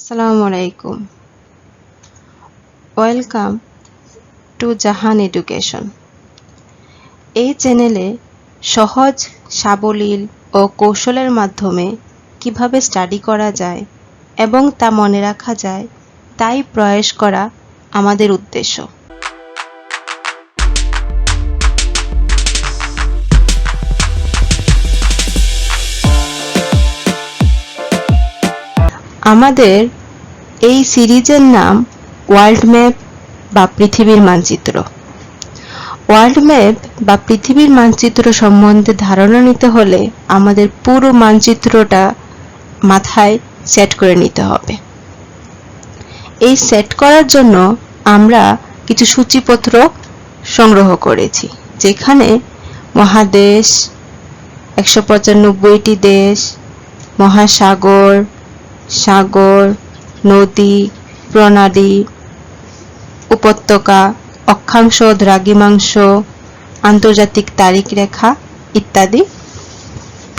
আসসালামু আলাইকুম। Welcome to Jahan education. এই চ্যানেলে সহজ, সাবলীল ও কৌশলের মাধ্যমে কিভাবে স্টাডি করা যায় এবং তা মনে রাখা যায় তাই প্রয়াস করা আমাদের উদ্দেশ্য। আমাদের এই সিরিজের নাম ওয়ার্ল্ড ম্যাপ বা পৃথিবীর মানচিত্র। ওয়ার্ল্ড ম্যাপ বা পৃথিবীর মানচিত্র সম্বন্ধে ধারণা নিতে হলে আমাদের পুরো মানচিত্রটা মাথায় সেট করে নিতে হবে। এই সেট করার জন্য আমরা কিছু সূচিপত্র সংগ্রহ করেছি, যেখানে মহাদেশ, 195টি দেশ, মহাসাগর, সাগর, নদী, প্রণালী, উপত্যকা, অক্ষাংশ, দ্রাঘিমাংশ, আন্তর্জাতিক তারিখ রেখা ইত্যাদি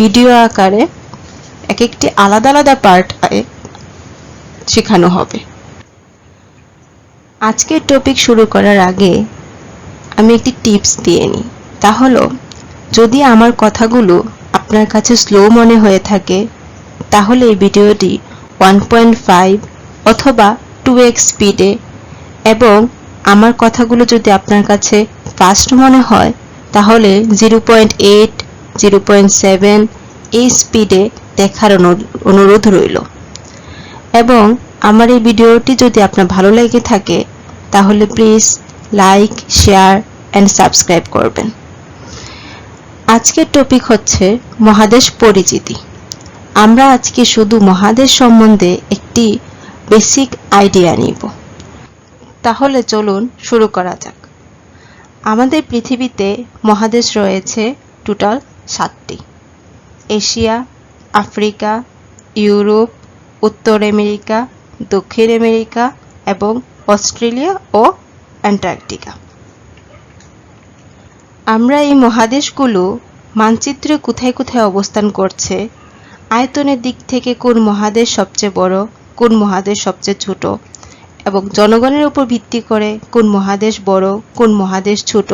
ভিডিও আকারে এক একটি আলাদা আলাদা পার্ট শেখানো হবে। আজকের টপিক শুরু করার আগে আমি একটি টিপস দিয়ে নিই, তা হলো যদি আমার কথাগুলো আপনার কাছে স্লো মনে হয়ে থাকে তাহলে এই ভিডিওটি 1.5 অথবা 2x স্পিডে এবং আমার কথাগুলো যদি আপনার কাছে ফাস্ট মনে হয় তাহলে 0.8, 0.7 এই স্পিডে দেখার অনুরোধ রইল। এবং আমার এই ভিডিওটি যদি আপনার ভালো লেগে থাকে তাহলে please like, share and subscribe করবেন। আজকের টপিক হচ্ছে মহাদেশ পরিচিতি। আমরা আজকে শুধু মহাদেশ সম্বন্ধে একটি বেসিক আইডিয়া নিব। তাহলে চলুন শুরু করা যাক। আমাদের পৃথিবীতে মহাদেশ রয়েছে টোটাল 7টি: এশিয়া, আফ্রিকা, ইউরোপ, উত্তর আমেরিকা, দক্ষিণ আমেরিকা এবং অস্ট্রেলিয়া ও অ্যান্টার্কটিকা। আমরা এই মহাদেশগুলো মানচিত্রে কোথায় কোথায় অবস্থান করছে, আয়তনের দিক থেকে কোন মহাদেশ সবচেয়ে বড়, কোন মহাদেশ সবচেয়ে ছোট এবং জনগণের উপর ভিত্তি করে কোন মহাদেশ বড়, কোন মহাদেশ ছোট,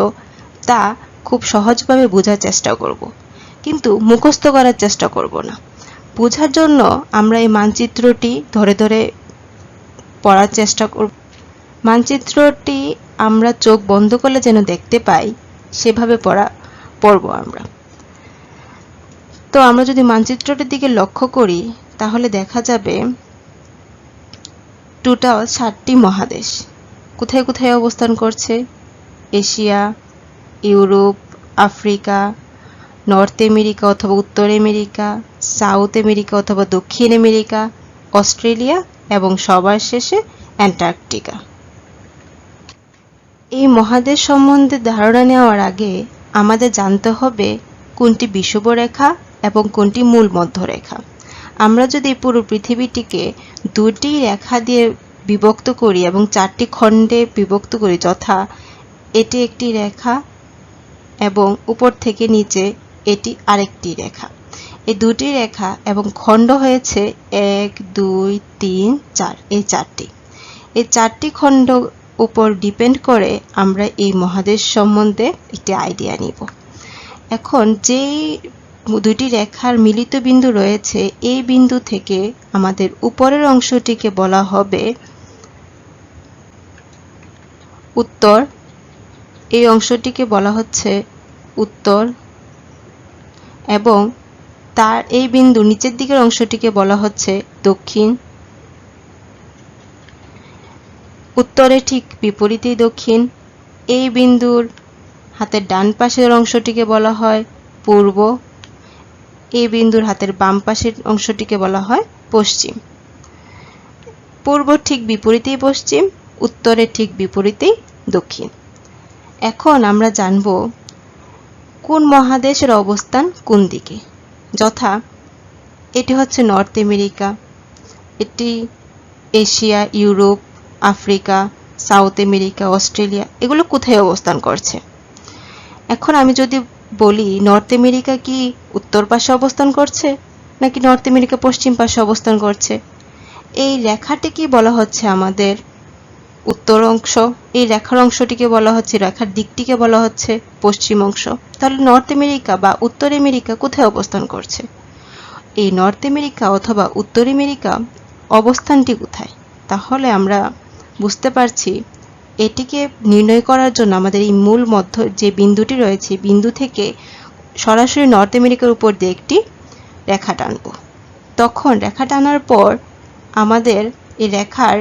তা খুব সহজভাবে বোঝার চেষ্টা করব, কিন্তু মুখস্থ করার চেষ্টা করব না। বোঝার জন্য আমরা এই মানচিত্রটি ধরে ধরে পড়ার চেষ্টা করব। মানচিত্রটি আমরা চোখ বন্ধ করলে যেন দেখতে পাই সেভাবে পড়ব আমরা। তো আমরা যদি মানচিত্রটির দিকে লক্ষ্য করি তাহলে দেখা যাবে টোটাল 7টি মহাদেশ কোথায় কোথায় অবস্থান করছে: Asia, Europe, Africa, north America অথবা উত্তর আমেরিকা, সাউথ আমেরিকা অথবা দক্ষিণ আমেরিকা, অস্ট্রেলিয়া এবং সবার শেষে অ্যান্টার্কটিকা। এই মহাদেশ সম্বন্ধে ধারণা নেওয়ার আগে আমাদের জানতে হবে কোনটি বিষুবরেখা এবং কোনটি মূল মধ্যরেখা। আমরা যদি পুরো পৃথিবীটিকে 2টি রেখা দিয়ে বিভক্ত করি এবং 4টি খণ্ডে বিভক্ত করি, যথা এটি একটি রেখা এবং উপর থেকে নিচে এটি আরেকটি রেখা, এই 2টি রেখা এবং খণ্ড হয়েছে 1, 2, 3, 4, এই 4টি। এই 4টি খণ্ড উপর ডিপেন্ড করে আমরা এই মহাদেশ সম্বন্ধে একটি আইডিয়া নিব। এখন যেই 2টি রেখার মিলিত বিন্দু রয়েছে, এই বিন্দু থেকে আমাদের উপরের অংশটিকে বলা হবে উত্তর, এই অংশটিকে বলা হচ্ছে উত্তর, এবং তার এই বিন্দু নিচের দিকের অংশটিকে বলা হচ্ছে দক্ষিণ। উত্তরের ঠিক বিপরীতেই দক্ষিণ। এই বিন্দুর হাতের ডান পাশের অংশটিকে বলা হয় পূর্ব, এই বিন্দুর হাতের বাম পাশের অংশটিকে বলা হয় পশ্চিম। পূর্ব ঠিক বিপরীতেই পশ্চিম, উত্তরের ঠিক বিপরীতেই দক্ষিণ। এখন আমরা জানব কোন মহাদেশের অবস্থান কোন দিকে, যথা এটি হচ্ছে নর্থ আমেরিকা, এটি Asia, Europe, Africa, south America, Australia, এগুলো কোথায় অবস্থান করছে। এখন আমি যদি বলি নর্থ আমেরিকা কি উত্তর পাশে অবস্থান করছে নাকি নর্থ আমেরিকা পশ্চিম পাশে অবস্থান করছে, এই রেখাটিকে বলা হচ্ছে আমাদের উত্তর অংশ, এই রেখার অংশটিকে বলা হচ্ছে, রেখার দিকটিকে বলা হচ্ছে পশ্চিম অংশ। তাহলে নর্থ আমেরিকা বা উত্তর আমেরিকা কোথায় অবস্থান করছে? এই নর্থ আমেরিকা অথবা উত্তর আমেরিকা অবস্থানটি কোথায়? তাহলে আমরা বুঝতে পারছি এটিকে নির্ণয় করার জন্য আমাদের এই মূল মধ্য যে বিন্দুটি রয়েছে, বিন্দু থেকে সরাসরি নর্থ আমেরিকার উপর দিয়ে একটি রেখা টানব। তখন রেখা টানার পর আমাদের এই রেখার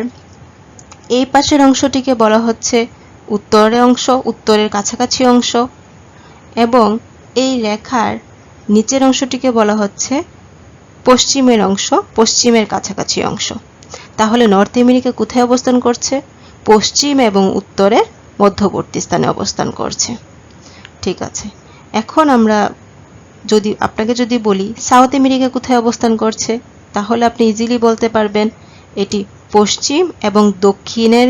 এই পাশের অংশটিকে বলা হচ্ছে উত্তরের অংশ, উত্তরের কাছাকাছি অংশ, এবং এই রেখার নিচের অংশটিকে বলা হচ্ছে পশ্চিমের অংশ, পশ্চিমের কাছাকাছি অংশ। তাহলে নর্থ আমেরিকা কোথায় অবস্থান করছে? পশ্চিম এবং উত্তরের মধ্যবর্তী স্থানে অবস্থান করছে। ঠিক আছে, এখন আমরা আপনাকে যদি বলি সাউথ আমেরিকা কোথায় অবস্থান করছে, তাহলে আপনি ইজিলি বলতে পারবেন এটি পশ্চিম এবং দক্ষিণের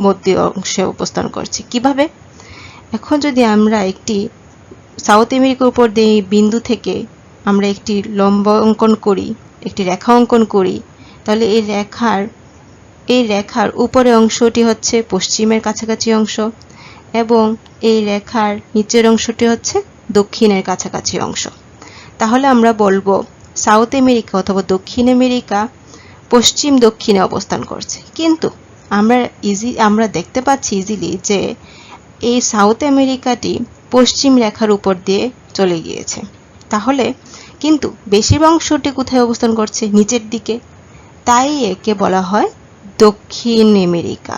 মধ্যে অংশে অবস্থান করছে। কিভাবে? এখন যদি আমরা একটি সাউথ আমেরিকার উপর দিয়ে বিন্দু থেকে আমরা একটি লম্ব অঙ্কন করি, একটি রেখা অঙ্কন করি, তাহলে এই রেখার উপরের অংশটি হচ্ছে পশ্চিমের কাছাকাছি অংশ এবং এই রেখার নিচের অংশটি হচ্ছে দক্ষিণের কাছাকাছি অংশ। তাহলে আমরা বলবো সাউথ আমেরিকা অথবা দক্ষিণ আমেরিকা পশ্চিম দক্ষিণে অবস্থান করছে। কিন্তু আমরা দেখতে পাচ্ছি ইজিলি যে এই সাউথ আমেরিকাটি পশ্চিম রেখার উপর দিয়ে চলে গিয়েছে। তাহলে কিন্তু বেশিরভাগ অংশটি কোথায় অবস্থান করছে? নিচের দিকে। তাই একে বলা হয় দক্ষিণ আমেরিকা।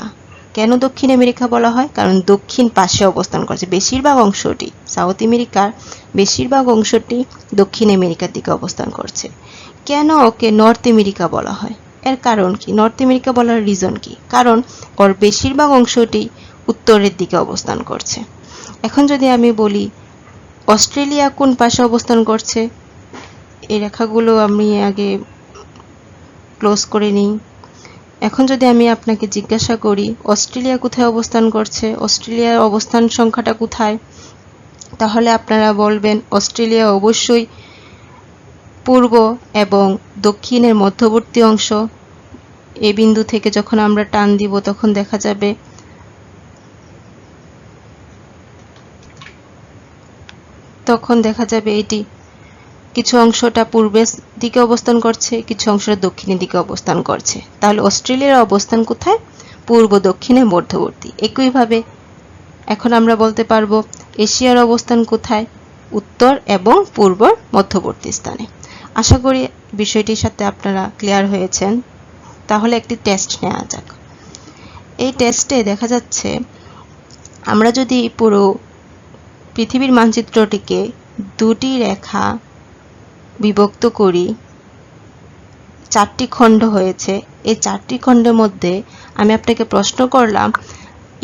কেন দক্ষিণ আমেরিকা বলা হয়? কারণ দক্ষিণ পাশে অবস্থান করছে। বেশিরভাগ অংশটি সাউথ আমেরিকার বেশিরভাগ অংশটি দক্ষিণ আমেরিকার দিকে অবস্থান করছে। কেন ওকে নর্থ আমেরিকা বলা হয়? এর কারণ কি? নর্থ আমেরিকা বলার রিজন কি? কারণ ওর বেশিরভাগ অংশটি উত্তরের দিকে অবস্থান করছে। এখন যদি আমি বলি অস্ট্রেলিয়া কোন পাশে অবস্থান করছে, এই রেখাগুলো আমি আগে ক্লোজ করে নিই। এখন যদি আমি আপনাকে জিজ্ঞাসা করি অস্ট্রেলিয়া কোথায় অবস্থান করছে, অস্ট্রেলিয়ার অবস্থান সংখ্যাটা কোথায়, তাহলে আপনারা বলবেন অস্ট্রেলিয়া অবশ্যই পূর্ব এবং দক্ষিণের মধ্যবর্তী অংশ। এই বিন্দু থেকে যখন আমরা টান দিব তখন দেখা যাবে এটি কিছু অংশটা পূর্বের দিকে অবস্থান করছে, কিছু অংশটা দক্ষিণের দিকে অবস্থান করছে। তাহলে অস্ট্রেলিয়ার অবস্থান কোথায়? পূর্ব দক্ষিণের মধ্যবর্তী। একইভাবে এখন আমরা বলতে পারবো এশিয়ার অবস্থান কোথায়? উত্তর এবং পূর্ব মধ্যবর্তী স্থানে। আশা করি বিষয়টির সাথে আপনারা ক্লিয়ার হয়েছেন। তাহলে একটি টেস্ট নেওয়া যাক। এই টেস্টে দেখা যাচ্ছে আমরা যদি পুরো পৃথিবীর মানচিত্রটিকে দুটি রেখা বিভক্ত করি, চারটি খণ্ড হয়েছে। এই চারটি খণ্ডের মধ্যে আমি আপনাকে প্রশ্ন করলাম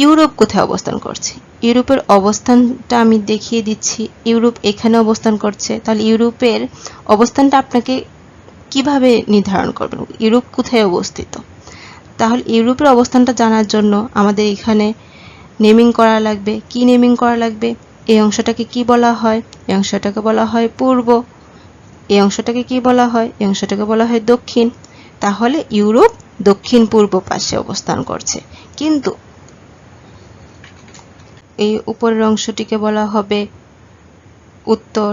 ইউরোপ কোথায় অবস্থান করছে। ইউরোপের অবস্থানটা আমি দেখিয়ে দিচ্ছি। ইউরোপ এখানে অবস্থান করছে। তাহলে ইউরোপের অবস্থানটা আপনাকে কিভাবে নির্ধারণ করবেন? ইউরোপ কোথায় অবস্থিত? তাহলে ইউরোপের অবস্থানটা জানার জন্য আমাদের এখানে নেমিং করা লাগবে। কি নেমিং করা লাগবে? এই অংশটাকে কি বলা হয়? এই অংশটাকে বলা হয় পূর্ব। এই অংশটাকে কি বলা হয়? এই অংশটাকে বলা হয় দক্ষিণ। তাহলে ইউরোপ দক্ষিণ পূর্ব পাশে অবস্থান করছে। কিন্তু এই উপরের অংশটিকে বলা হবে উত্তর।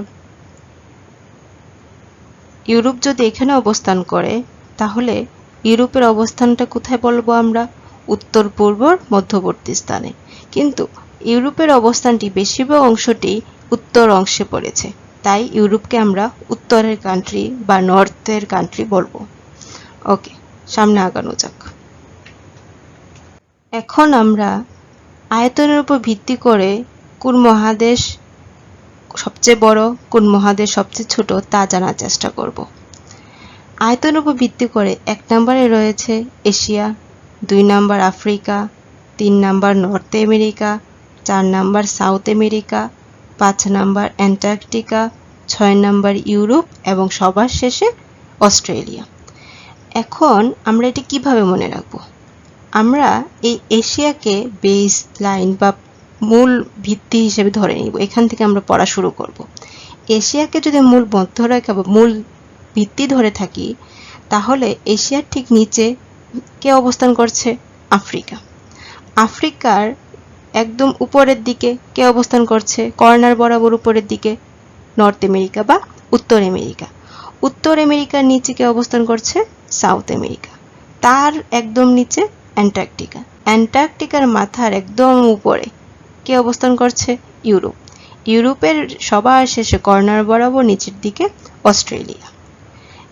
ইউরোপ যদি এখানে অবস্থান করে তাহলে ইউরোপের অবস্থানটা কোথায় বলবো আমরা? উত্তর পূর্বর মধ্যবর্তী স্থানে। কিন্তু ইউরোপের অবস্থানটি বেশিরভাগ অংশটি উত্তর অংশে পড়েছে। তাই ইউরোপকে আমরা উত্তরের কান্ট্রি বা নর্থের কান্ট্রি বলবো। ওকে, সামনে আগানো যাক। এখন আমরা আয়তনের উপর ভিত্তি করে কোন মহাদেশ সবচেয়ে বড়, কোন মহাদেশ সবচেয়ে ছোট তা জানার চেষ্টা করব। আয়তনের উপর ভিত্তি করে 1 নম্বরে রয়েছে এশিয়া, 2 নম্বর আফ্রিকা, 3 নম্বর নর্থ আমেরিকা, 4 নম্বর সাউথ আমেরিকা, 5 নম্বর অ্যান্টার্কটিকা, 6 নম্বর ইউরোপ এবং সবার শেষে অস্ট্রেলিয়া। এখন আমরা এটি কিভাবে মনে রাখবো? আমরা এই এশিয়াকে বেস লাইন বা মূল ভিত্তি হিসেবে ধরে নিব। এখান থেকে আমরা পড়া শুরু করব। এশিয়াকে যদি মূল মধ্যরেখা বা মূল ভিত্তি ধরে থাকি তাহলে এশিয়ার ঠিক নিচে কে অবস্থান করছে? আফ্রিকা। আফ্রিকার একদম উপরের দিকে কে অবস্থান করছে? কর্নার বরাবর উপরের দিকে নর্থ আমেরিকা বা উত্তর আমেরিকা। উত্তর আমেরিকার নিচে কে অবস্থান করছে? South America. তার একদম নিচে অ্যান্টার্কটিকা। অ্যান্টার্কটিকার মাথার একদম উপরে কে অবস্থান করছে? ইউরোপ। ইউরোপের সবার শেষে কর্নার বরাবর নিচের দিকে অস্ট্রেলিয়া।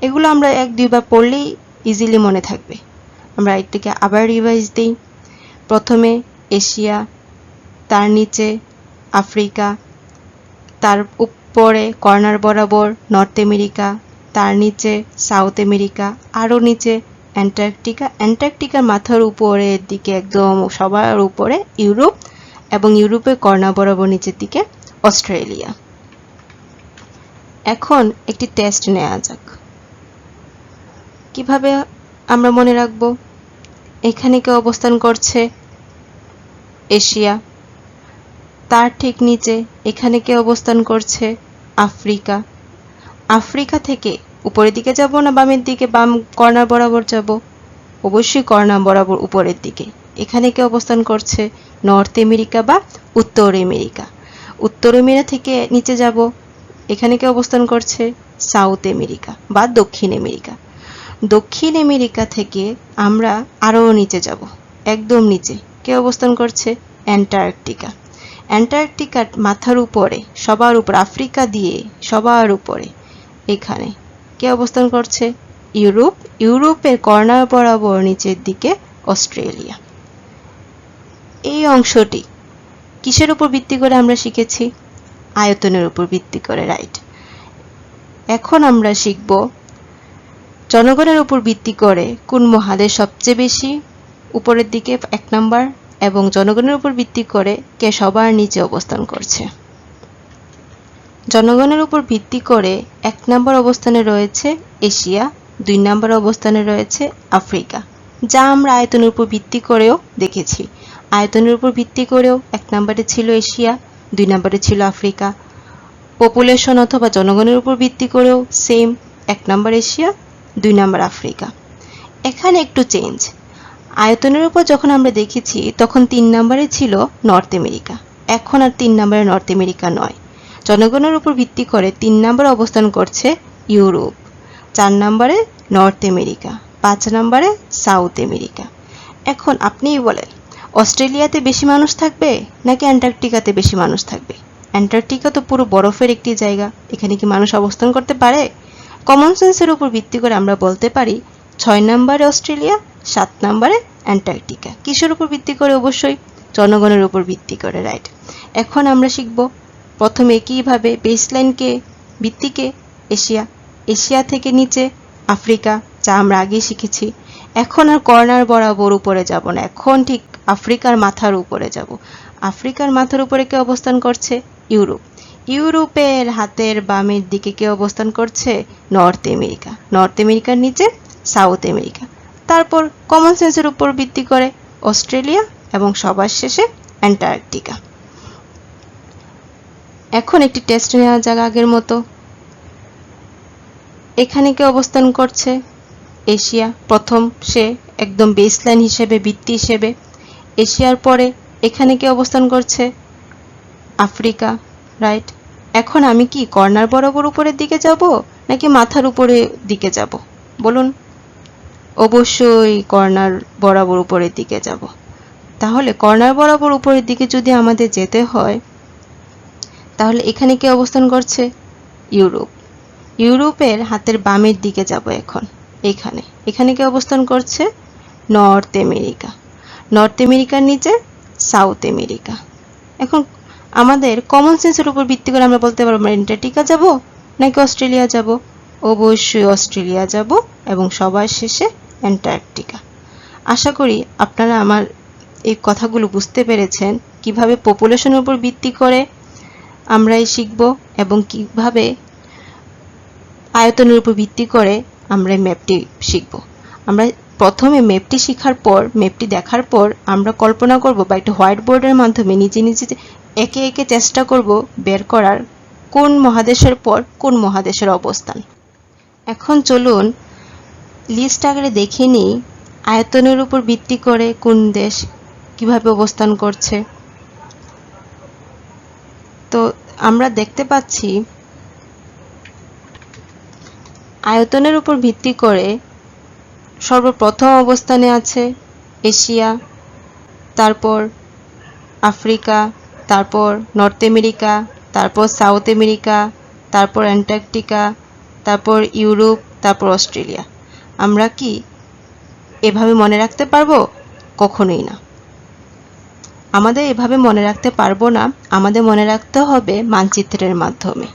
এগুলো আমরা 1-2 বার পড়লেই ইজিলি মনে থাকবে। আমরা এটাকে আবার রিভাইজ দিই। প্রথমে এশিয়া, তার নিচে আফ্রিকা, তার উপরে কর্নার বরাবর নর্থ আমেরিকা, তার নিচে সাউথ আমেরিকা, আরও নিচে অ্যান্টার্কটিকা। অ্যান্টার্কটিকার মাথার উপরের দিকে একদম সবার উপরে ইউরোপ এবং ইউরোপের কর্নার বরাবর নিচের দিকে অস্ট্রেলিয়া। এখন একটি টেস্ট নেওয়া যাক। কিভাবে আমরা মনে রাখব? এখানে কে অবস্থান করছে? এশিয়া। তার ঠিক নিচে এখানে কে অবস্থান করছে? আফ্রিকা। আফ্রিকা থেকে উপরের দিকে যাব না বামের দিকে, বাম কর্নার বরাবর যাব? অবশ্যই কর্নার বরাবর উপরের দিকে। এখানে কে অবস্থান করছে? নর্থ আমেরিকা বা উত্তর আমেরিকা। উত্তর আমেরিকা থেকে নিচে যাব, এখানে কে অবস্থান করছে? সাউথ আমেরিকা বা দক্ষিণ আমেরিকা। দক্ষিণ আমেরিকা থেকে আমরা আরও নিচে যাব, একদম নিচে কে অবস্থান করছে? অ্যান্টার্কটিকা। অ্যান্টার্কটিকার মাথার উপরে সবার উপর আফ্রিকা দিয়ে সবার উপরে এখানে কে অবস্থান করছে? ইউরোপ। ইউরোপের কর্নার বরাবর নিচের দিকে অস্ট্রেলিয়া। এই অংশটি কিসের উপর ভিত্তি করে আমরা শিখেছি? আয়তনের উপর ভিত্তি করে, রাইট। এখন আমরা শিখব জনগণের উপর ভিত্তি করে কোন মহাদেশ সবচেয়ে বেশি উপরের দিকে 1 নাম্বার, এবং জনগণের উপর ভিত্তি করে কে সবার নিচে অবস্থান করছে। জনগণের উপর ভিত্তি করে 1 নাম্বার অবস্থানে রয়েছে এশিয়া, 2 নাম্বার অবস্থানে রয়েছে আফ্রিকা, যা আমরা আয়তনের উপর ভিত্তি করেও দেখেছি। আয়তনের উপর ভিত্তি করেও 1 নাম্বারে ছিল এশিয়া, 2 নাম্বারে ছিল আফ্রিকা। পপুলেশন অথবা জনগণের উপর ভিত্তি করেও same, 1 number Asia, 2 number Africa. এখানে একটু চেঞ্জ। আয়তনের উপর যখন আমরা দেখেছি তখন 3 নাম্বারে ছিল নর্থ আমেরিকা, এখন আর 3 নাম্বারে নর্থ আমেরিকা নয়। জনগণের উপর ভিত্তি করে 3 নাম্বারে অবস্থান করছে ইউরোপ, 4 নাম্বারে নর্থ আমেরিকা, 5 নাম্বারে সাউথ আমেরিকা। এখন আপনিই বলেন, অস্ট্রেলিয়াতে বেশি মানুষ থাকবে নাকি অ্যান্টার্কটিকাতে বেশি মানুষ থাকবে? অ্যান্টার্কটিকা তো পুরো বরফের একটি জায়গা, এখানে কি মানুষ অবস্থান করতে পারে? কমন সেন্সের উপর ভিত্তি করে আমরা বলতে পারি 6 নাম্বারে অস্ট্রেলিয়া, 7 নাম্বারে অ্যান্টার্কটিকা। কিসের উপর ভিত্তি করে? অবশ্যই জনগণের উপর ভিত্তি করে, রাইট। এখন আমরা শিখব প্রথমে কিভাবে বেসলাইনকে ভিত্তিকে এশিয়া, এশিয়া থেকে নিচে আফ্রিকা, যা আমরা আগেই শিখেছি। এখন আর কর্নার বরাবর উপরে যাব না, এখন ঠিক আফ্রিকার মাথার উপরে যাব। আফ্রিকার মাথার উপরে কে অবস্থান করছে? ইউরোপ। ইউরোপের হাতের বামের দিকে কে অবস্থান করছে? North America. নর্থ আমেরিকার নিচে সাউথ আমেরিকা। তারপর কমন সেন্সের উপর ভিত্তি করে অস্ট্রেলিয়া এবং সবার শেষে অ্যান্টার্কটিকা। এখন একটি টেস্ট নেওয়া যাক আগের মতো। এখানে কে অবস্থান করছে? এশিয়া। প্রথম সে একদম বেসলাইন হিসেবে, ভিত্তি হিসেবে। এশিয়ার পরে এখানে কে অবস্থান করছে? Africa, right. এখন আমি কি কর্নার বরাবর উপরের দিকে যাব নাকি মাথার উপরের দিকে যাব? বলুন। অবশ্যই কর্নার বরাবর উপরের দিকে যাব। তাহলে কর্নার বরাবর উপরের দিকে যদি আমাদের যেতে হয়, তাহলে এখানে কে অবস্থান করছে? ইউরোপ। ইউরোপের হাতের বামের দিকে যাব এখন, এখানে। এখানে কে অবস্থান করছে? North America. নর্থ আমেরিকার নিচে সাউথ আমেরিকা। এখন আমাদের কমন সেন্সের উপর ভিত্তি করে আমরা বলতে পারবো অ্যান্টার্কটিকা যাব নাকি অস্ট্রেলিয়া যাব? অবশ্যই অস্ট্রেলিয়া যাব এবং সবার শেষে অ্যান্টার্কটিকা। আশা করি আপনারা আমার এই কথাগুলো বুঝতে পেরেছেন, কিভাবে পপুলেশনের উপর ভিত্তি করে আমরা শিখব এবং কিভাবে আয়তনের উপর ভিত্তি করে আমরা ম্যাপটি শিখব। আমরা প্রথমে ম্যাপটি শেখার পর, ম্যাপটি দেখার পর আমরা কল্পনা করব বা একটা হোয়াইট বোর্ডের মাধ্যমে নিজে নিজে একে একে চেষ্টা করব বের করার কোন মহাদেশের পর কোন মহাদেশের অবস্থান। এখন চলুন লিস্ট আকারে দেখে নিই আয়তনের উপর ভিত্তি করে কোন দেশ কিভাবে অবস্থান করছে। তো আমরা দেখতে পাচ্ছি আয়তনের উপর ভিত্তি করে সর্বপ্রথম অবস্থানে আছে এশিয়া, তারপর আফ্রিকা, তারপর নর্থ আমেরিকা, তারপর সাউথ আমেরিকা, তারপর অ্যান্টার্কটিকা, তারপর ইউরোপ, তারপর অস্ট্রেলিয়া। আমরা কি এভাবে মনে রাখতে পারবো? কখনোই না। আমাদের এভাবে মনে রাখতে পারবো না, আমাদের মনে রাখতে হবে মানচিত্রের মাধ্যমে।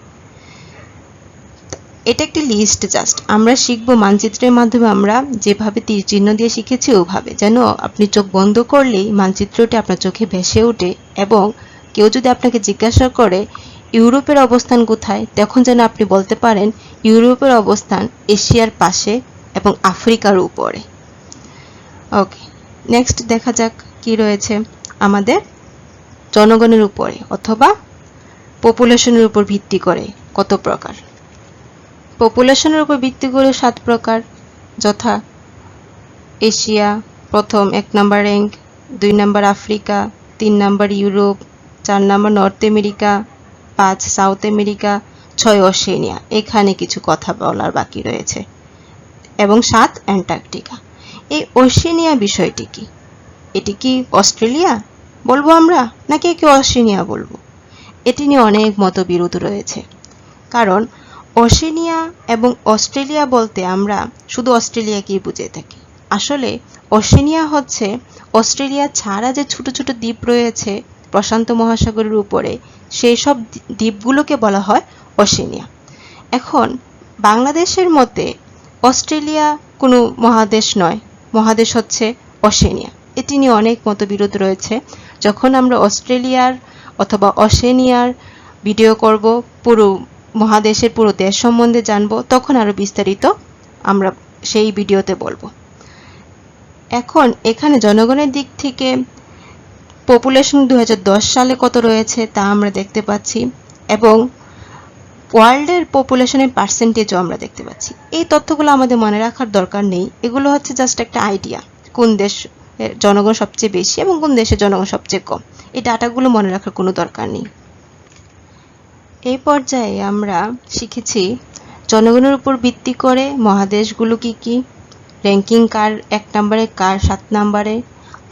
এটা একটি লিস্ট জাস্ট, আমরা শিখবো মানচিত্রের মাধ্যমে, আমরা যেভাবে তীর চিহ্ন দিয়ে শিখেছি ওভাবে, যেন আপনি চোখ বন্ধ করলেই মানচিত্রটি আপনার চোখে ভেসে ওঠে, এবং কেউ যদি আপনাকে জিজ্ঞাসা করে ইউরোপের অবস্থান কোথায়, তখন যেন আপনি বলতে পারেন ইউরোপের অবস্থান এশিয়ার পাশে এবং আফ্রিকার উপরে। ওকে, নেক্সট দেখা যাক কি রয়েছে আমাদের জনগণের উপরে অথবা পপুলেশনের উপর ভিত্তি করে কত প্রকার। পপুলেশনের উপর ভিত্তি করে 7 প্রকার, যথা এশিয়া প্রথম 1 নম্বর র্যাঙ্ক, 2 নম্বর আফ্রিকা, 3 নম্বর ইউরোপ, 4 নম্বর North America, 5 South America, 6 Australia. এখানে কিছু কথা বলার বাকি রয়েছে, এবং 7 অ্যান্টার্কটিকা। এই ওশেনিয়া বিষয়টি কি? এটি কি অস্ট্রেলিয়া বলবো আমরা, নাকি একে ওশেনিয়া বলবো? এটি নিয়ে অনেক মতবিরোধ রয়েছে, কারণ ওশেনিয়া এবং অস্ট্রেলিয়া বলতে আমরা শুধু অস্ট্রেলিয়াকেই বুঝে থাকি। আসলে ওশেনিয়া হচ্ছে অস্ট্রেলিয়া ছাড়া যে ছোট ছোট দ্বীপ রয়েছে প্রশান্ত মহাসাগরের উপরে, সেই সব দ্বীপগুলোকে বলা হয় ওশেনিয়া। এখন বাংলাদেশের মতে অস্ট্রেলিয়া কোনো মহাদেশ নয়, মহাদেশ হচ্ছে ওশেনিয়া। এটি নিয়ে অনেক মতবিরোধ রয়েছে। যখন আমরা অস্ট্রেলিয়ার অথবা ওশেনিয়ার ভিডিও করব, পুরো মহাদেশের পুরো দেশ সম্বন্ধে জানবো, তখন আরো বিস্তারিত আমরা সেই ভিডিওতে বলবো। এখন এখানে জনগণের দিক থেকে পপুলেশন 2010 সালে কত রয়েছে তা আমরা দেখতে পাচ্ছি, এবং ওয়ার্ল্ডের পপুলেশনের পার্সেন্টেজও আমরা দেখতে পাচ্ছি। এই তথ্যগুলো আমাদের মনে রাখার দরকার নেই, এগুলো হচ্ছে জাস্ট একটা আইডিয়া, কোন দেশ জনগণ সবচেয়ে বেশি এবং কোন দেশের জনগণ সবচেয়ে কম। এই ডাটাগুলো মনে রাখার কোনো দরকার নেই। এই পর্যায়ে আমরা শিখেছি জনগণের উপর ভিত্তি করে মহাদেশগুলো কি কি, র্যাঙ্কিং কার 1 নম্বরে কার 7 নম্বরে,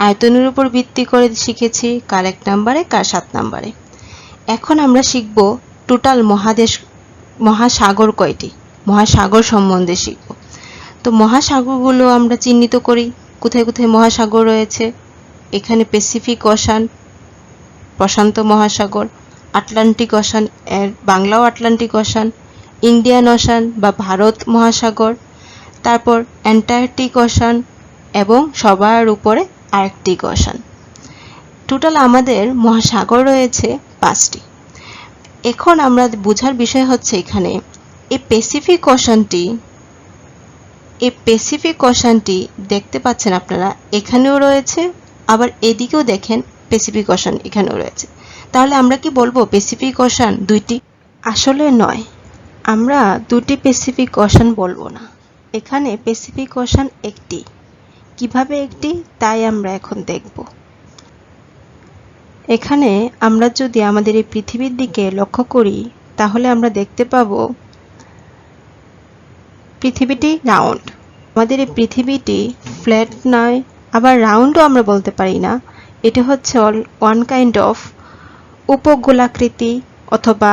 আয়তনের উপর ভিত্তি করে শিখেছি কার 1 নম্বরে কার 7 নম্বরে। এখন আমরা শিখব টোটাল মহাসাগর কয়টি, মহাসাগর সম্বন্ধে শিখব। তো মহাসাগরগুলো আমরা চিহ্নিত করি, কোথায় কোথায় মহাসাগর রয়েছে। এখানে প্যাসিফিক ওশান, প্রশান্ত মহাসাগর, আটলান্টিক ওশান, এর বাংলাও আটলান্টিক ওশান, ইন্ডিয়ান ওশান বা ভারত মহাসাগর, তারপর অ্যান্টার্কটিক ওশান, এবং সবার উপরে আর্কটিক ওশান। টোটাল আমাদের মহাসাগর রয়েছে 5টি। এখন আমরা বোঝার বিষয় হচ্ছে এখানে এই প্যাসিফিক ওশানটি দেখতে পাচ্ছেন আপনারা, এখানেও রয়েছে, আবার এদিকেও দেখেন প্যাসিফিক ওশান এখানেও রয়েছে। তাহলে আমরা কি বলবো প্যাসিফিক ওশান 2টি? আসলে নয়, আমরা 2টি প্যাসিফিক ওশান বলবো না, এখানে প্যাসিফিক ওশান 1টি। কিভাবে একটি তাই আমরা এখন দেখব। এখানে আমরা যদি আমাদের এই পৃথিবীর দিকে লক্ষ্য করি, তাহলে আমরা দেখতে পাবো পৃথিবীটি রাউন্ড। আমাদের এই পৃথিবীটি ফ্ল্যাট নয়, আবার রাউন্ডও আমরা বলতে পারি না। এটা হচ্ছে ওয়ান কাইন্ড অফ উপগোলাকৃতি অথবা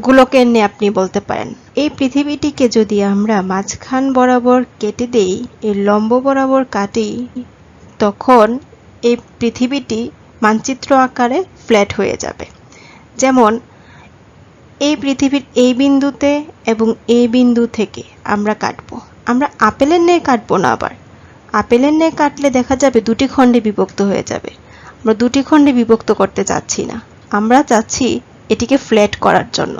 গোলকের ন্যায় আপনি বলতে পারেন। এই পৃথিবীটিকে যদি আমরা মাঝখান বরাবর কেটে দেই, এই লম্ব বরাবর কাটি, তখন এই পৃথিবীটি মানচিত্র আকারে ফ্ল্যাট হয়ে যাবে। যেমন এই পৃথিবীর এই বিন্দুতে এবং এই বিন্দু থেকে আমরা কাটবো, আমরা আপেলের ন্যায় কাটবো না। আবার আপেলের ন্যায় কাটলে দেখা যাবে 2টি খণ্ডে বিভক্ত হয়ে যাবে। আমরা 2টি খণ্ডে বিভক্ত করতে চাচ্ছি না, আমরা চাচ্ছি এটিকে ফ্ল্যাট করার জন্য।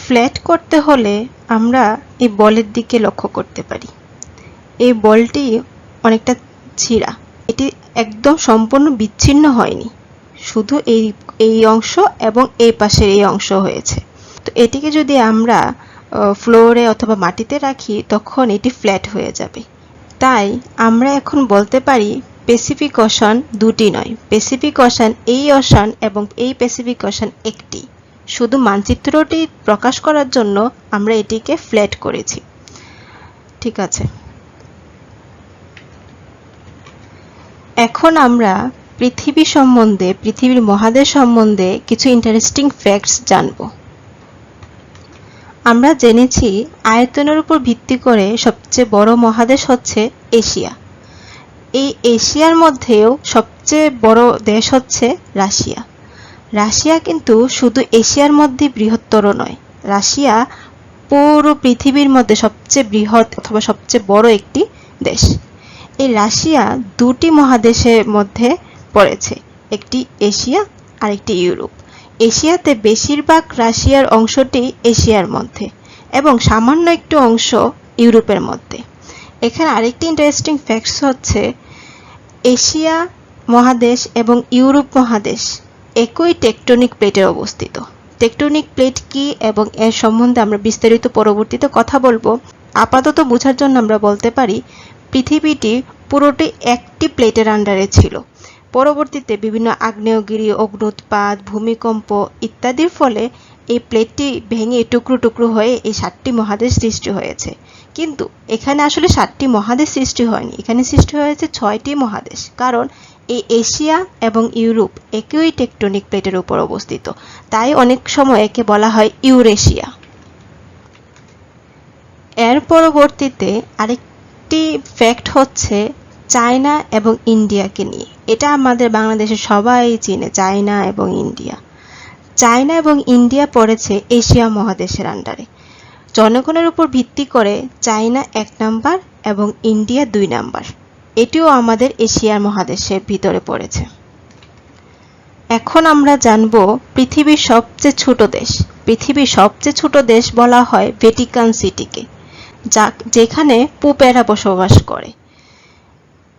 ফ্ল্যাট করতে হলে আমরা এই বলের দিকে লক্ষ্য করতে পারি। এই বলটি অনেকটা ছিঁড়া, এটি একদম সম্পূর্ণ বিচ্ছিন্ন হয়নি, শুধু এই অংশ এবং এই পাশের এই অংশ হয়েছে। তো এটিকে যদি আমরা ফ্লোরে অথবা মাটিতে রাখি তখন এটি ফ্ল্যাট হয়ে যাবে। তাই আমরা এখন বলতে পারি প্যাসিফিক ওশান দুটি নয়, প্যাসিফিক ওশান এই ওশান এবং এই প্যাসিফিক ওশান একটি। শুধু মানচিত্রটি প্রকাশ করার জন্য আমরা এটিকে ফ্ল্যাট করেছি। ঠিক আছে, এখন আমরা পৃথিবী সম্বন্ধে, পৃথিবীর মহাদেশ সম্বন্ধে কিছু ইন্টারেস্টিং ফ্যাক্টস জানব। আমরা জেনেছি আয়তনের উপর ভিত্তি করে সবচেয়ে বড় মহাদেশ হচ্ছে এশিয়া। এই এশিয়ার মধ্যেও সবচেয়ে বড় দেশ হচ্ছে রাশিয়া। রাশিয়া কিন্তু শুধু এশিয়ার মধ্যে বৃহত্তর নয়, রাশিয়া পুরো পৃথিবীর মধ্যে সবচেয়ে বৃহৎ অথবা সবচেয়ে বড় একটি দেশ। এই রাশিয়া দুটি মহাদেশের মধ্যে পড়েছে, একটি এশিয়া আর একটি ইউরোপ। এশিয়াতে বেশিরভাগ রাশিয়ার অংশটি এশিয়ার মধ্যে এবং সামান্য একটু অংশ ইউরোপের মধ্যে। এখানে আরেকটি ইন্টারেস্টিং ফ্যাক্টস হচ্ছে এশিয়া মহাদেশ এবং ইউরোপ মহাদেশ একই টেকটনিক প্লেটে অবস্থিত। টেকটনিক প্লেট কি এবং এর সম্বন্ধে আমরা বিস্তারিত পরবর্তীতে কথা বলবো। আপাতত বোঝার জন্য আমরা বলতে পারি পৃথিবীটি পুরোটি একটি প্লেটের আন্ডারে ছিল। পরবর্তীতে বিভিন্ন আগ্নেয়গিরি, অগ্ন্যুৎপাত, ভূমিকম্প ইত্যাদির ফলে এই প্লেটটি ভেঙে টুকরো টুকরো হয়ে এই 7টি মহাদেশ সৃষ্টি হয়েছে। কিন্তু এখানে আসলে 7টি মহাদেশ সৃষ্টি হয়নি, এখানে সৃষ্টি হয়েছে 6টি মহাদেশ, কারণ এই এশিয়া এবং ইউরোপ একই টেকটনিক প্লেটের উপর অবস্থিত। তাই অনেক সময় একে বলা হয় ইউরেশিয়া। এর পরবর্তীতে আরেকটি ফ্যাক্ট হচ্ছে চায়না এবং ইন্ডিয়াকে নিয়ে। এটা আমাদের বাংলাদেশের সবাই চিনে, চায়না এবং ইন্ডিয়া। চায়না এবং ইন্ডিয়া পড়েছে এশিয়া মহাদেশের আন্ডারে। জনগণের উপর ভিত্তি করে চায়না 1 নাম্বার এবং ইন্ডিয়া 2 নাম্বার। এটিও আমাদের এশিয়া মহাদেশের ভিতরে পড়েছে। এখন আমরা জানব পৃথিবীর সবচেয়ে ছোট দেশ। পৃথিবীর সবচেয়ে ছোট দেশ বলা হয় ভ্যাটিকান সিটিকে, যেখানে পোপেরা বসবাস করে।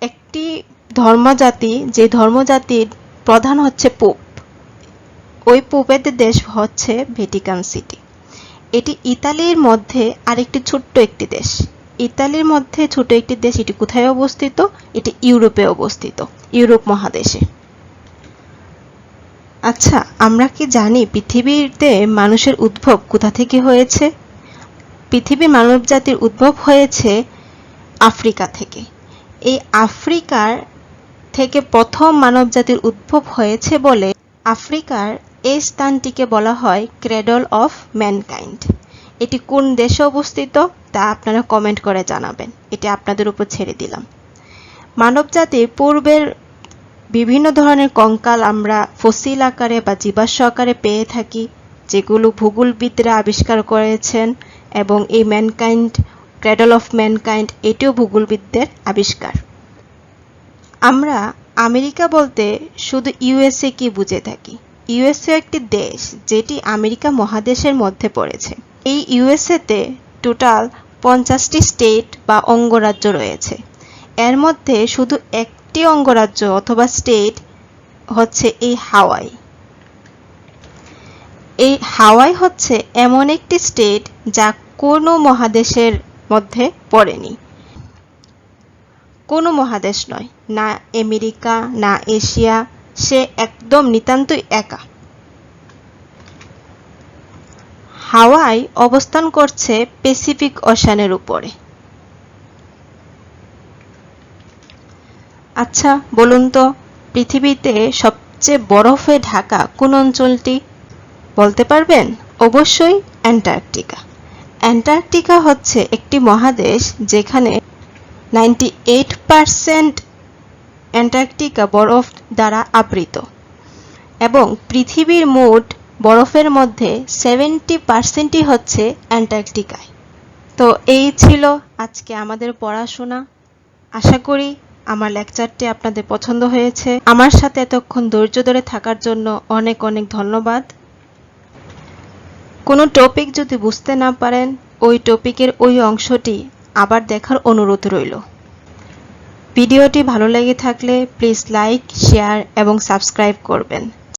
একটি ধর্মজাতি, যে ধর্মজাতির প্রধান হচ্ছে পোপ, ওই পোপেদের দেশ হচ্ছে ভ্যাটিকান সিটি। এটি ইতালির মধ্যে আরেকটি ছোট্ট একটি দেশ। ইতালির মধ্যে ছোট একটি দেশ, এটি কোথায় অবস্থিত? এটি ইউরোপে অবস্থিত, ইউরোপ মহাদেশে। আচ্ছা, আমরা কি জানি পৃথিবীতে মানুষের উদ্ভব কোথা থেকে হয়েছে? পৃথিবীর মানবজাতির উদ্ভব হয়েছে আফ্রিকা থেকে। এই আফ্রিকার থেকে প্রথম মানবজাতির উদ্ভব হয়েছে বলে আফ্রিকার এই স্থানটিকে বলা হয় ক্রেডল অফ ম্যানকাইন্ড। এটি কোন দেশে অবস্থিত তা আপনারা কমেন্ট করে জানাবেন, এটি আপনাদের উপর ছেড়ে দিলাম। মানবজাতির পূর্বের বিভিন্ন ধরনের কঙ্কাল আমরা ফসিল আকারে বা জীবাশ্ম আকারে পেয়ে থাকি, যেগুলো ভূগোলবিদরা আবিষ্কার করেছেন, এবং এই ম্যানকাইন্ড, ক্রেডল অফ ম্যানকাইন্ড, এটিও ভূগোলবিদদের আবিষ্কার। আমরা আমেরিকা বলতে শুধু ইউএসএ কি বুঝে থাকি? ইউএসএ একটি দেশ যেটি আমেরিকা মহাদেশের মধ্যে পড়েছে। এই ইউএসএতে টোটাল 50টি স্টেট বা অঙ্গরাজ্য রয়েছে। এর মধ্যে শুধু একটি অঙ্গরাজ্য অথবা স্টেট হচ্ছে এই হাওয়াই। এই হাওয়াই হচ্ছে এমন একটি স্টেট যা কোনো মহাদেশের মধ্যে পড়েনি, কোনো মহাদেশ নয়, না আমেরিকা না এশিয়া, সে একদম নিতান্তই একা। হাওয়াই অবস্থান করছে প্যাসিফিক ওশানের উপরে। আচ্ছা বলুন তো, পৃথিবীতে সবচেয়ে বরফে ঢাকা কোন অঞ্চলটি? বলতে পারবেন? অবশ্যই অ্যান্টার্কটিকা। অ্যান্টার্কটিকা হচ্ছে একটি মহাদেশ যেখানে 98% অ্যান্টার্কটিকা বরফ দ্বারা আবৃত এবং পৃথিবীর মোট বরফের মধ্যে 70%ই হচ্ছে অ্যান্টার্কটিকায়। তো এই ছিল আজকে আমাদের পড়াশোনা। আশা করি আমার লেকচারটি আপনাদের পছন্দ হয়েছে। আমার সাথে এতক্ষণ ধৈর্য ধরে থাকার জন্য অনেক অনেক ধন্যবাদ। কোনো টপিক যদি বুঝতে না পারেন, ওই টপিকের ওই অংশটি আবার দেখার অনুরোধ রইল। ভিডিওটি ভালো লেগে থাকলে প্লিজ লাইক, শেয়ার এবং সাবস্ক্রাইব করবেন।